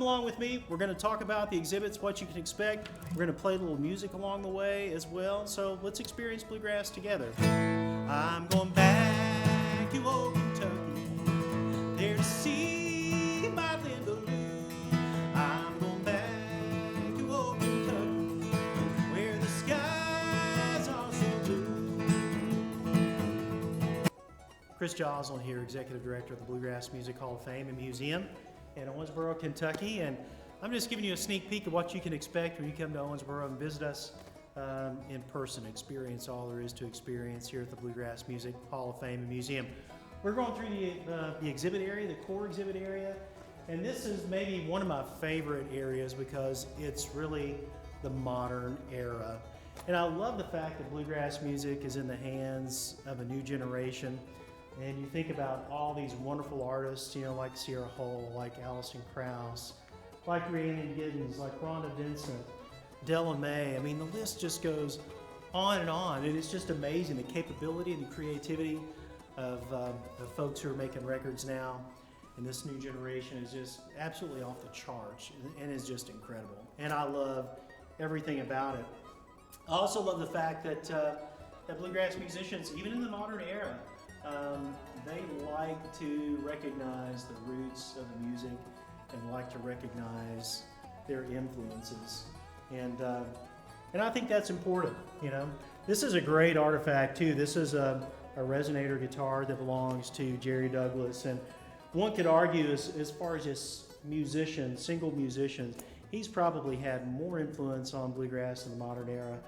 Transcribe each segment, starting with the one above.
along with me. We're going to talk about the exhibits, what you can expect. We're going to play a little music along the way as well. So let's experience bluegrass together. I'm going back to old Kentucky. There's a sea by Lindaloo. I'm going back to old Kentucky, where the skies are so blue. Chris Joslin here, Executive Director of the Bluegrass Music Hall of Fame and Museum in Owensboro, Kentucky, and I'm just giving you a sneak peek of what you can expect when you come to Owensboro and visit us in person, experience all there is to experience here at the Bluegrass Music Hall of Fame and Museum. We're going through the exhibit area, the core exhibit area, and this is maybe one of my favorite areas because it's really the modern era. And I love the fact that bluegrass music is in the hands of a new generation. And you think about all these wonderful artists, you know, like Sierra Hull, like Alison Krauss, like Rhiannon Giddens, like Rhonda Vincent, Della Mae. I mean, the list just goes on, and it's just amazing the capability and the creativity of folks who are making records now. And this new generation is just absolutely off the charts and is just incredible. And I love everything about it. I also love the fact that bluegrass musicians, even in the modern era, they like to recognize the roots of the music and like to recognize their influences. And I think that's important, you know. This is a great artifact too. This is a resonator guitar that belongs to Jerry Douglas. And one could argue as far as just musicians, single musicians, he's probably had more influence on bluegrass in the modern era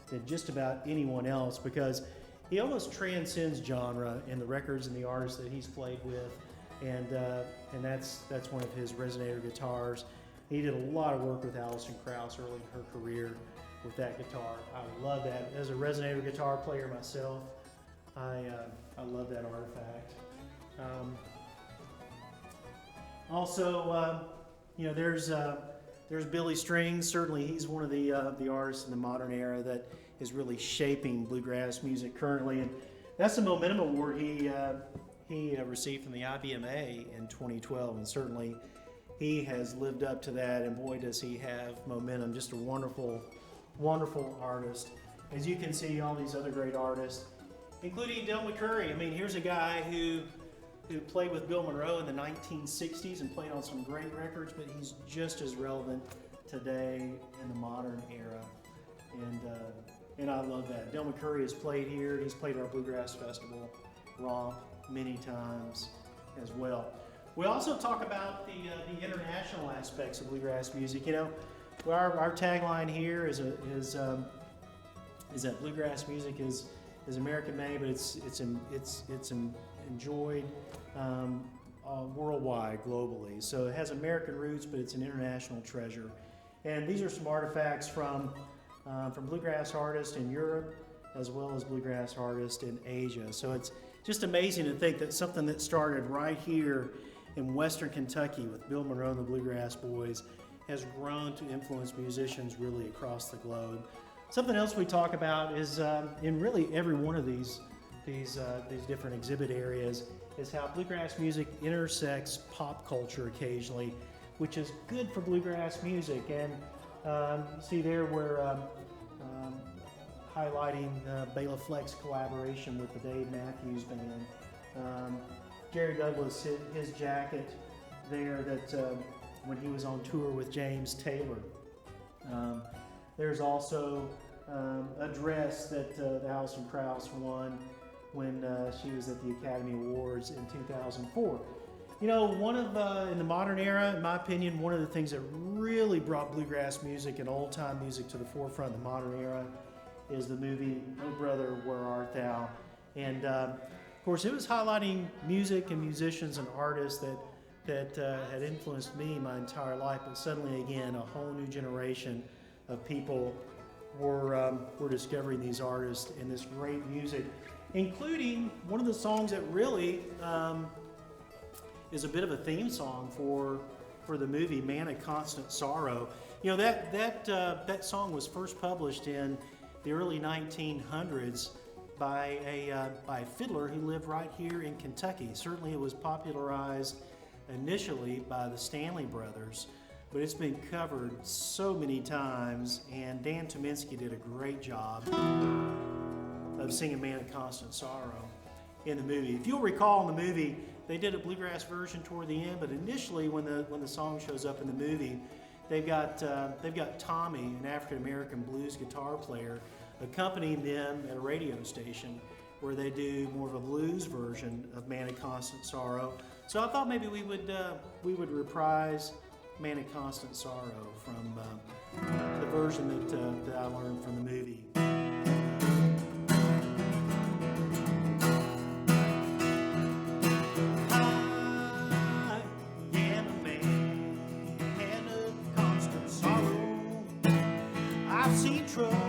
than just about anyone else, because he almost transcends genre in the records and the artists that he's played with, and that's one of his resonator guitars. He did a lot of work with Alison Krauss early in her career with that guitar. I love that. As a resonator guitar player myself, I love that artifact. Also, you know, there's Billy Strings. Certainly, he's one of the artists in the modern era that is really shaping bluegrass music currently, and that's the Momentum Award he received from the IBMA in 2012, and certainly he has lived up to that, and boy does he have momentum. Just a wonderful, wonderful artist. As you can see, all these other great artists, including Del McCoury. I mean, here's a guy who played with Bill Monroe in the 1960s and played on some great records, but he's just as relevant today in the modern era. And I love that. Del McCoury has played here. He's played at our Bluegrass Festival, Romp, many times as well. We also talk about the international aspects of bluegrass music. You know, our tagline here is that bluegrass music is American made, but it's enjoyed worldwide, globally. So it has American roots, but it's an international treasure. And these are some artifacts from bluegrass artists in Europe, as well as bluegrass artists in Asia. So it's just amazing to think that something that started right here in Western Kentucky with Bill Monroe and the Bluegrass Boys has grown to influence musicians really across the globe. Something else we talk about is in really every one of these different exhibit areas is how bluegrass music intersects pop culture occasionally, which is good for bluegrass music. And see there we're highlighting Bela Fleck's collaboration with the Dave Matthews Band. Jerry Douglas, his jacket there that when he was on tour with James Taylor. There's also a dress that Alison Krauss won when she was at the Academy Awards in 2004. You know, in the modern era, in my opinion, one of the things that really brought bluegrass music and old-time music to the forefront in the modern era is the movie Oh Brother, Where Art Thou? And of course, it was highlighting music and musicians and artists that had influenced me my entire life, but suddenly again, a whole new generation of people were discovering these artists and this great music, including one of the songs that really is a bit of a theme song for the movie Man of Constant Sorrow. You know, that song was first published in the early 1900s by a fiddler who lived right here in Kentucky. Certainly it was popularized initially by the Stanley Brothers, but it's been covered so many times, and Dan Tominski did a great job of singing Man of Constant Sorrow in the movie. If you'll recall in the movie, they did a bluegrass version toward the end, but initially when the song shows up in the movie, they've got Tommy, an African American blues guitar player, accompanying them at a radio station where they do more of a blues version of Man of Constant Sorrow. So I thought maybe we would reprise Man of Constant Sorrow from the version that I learned from the movie. I've seen trouble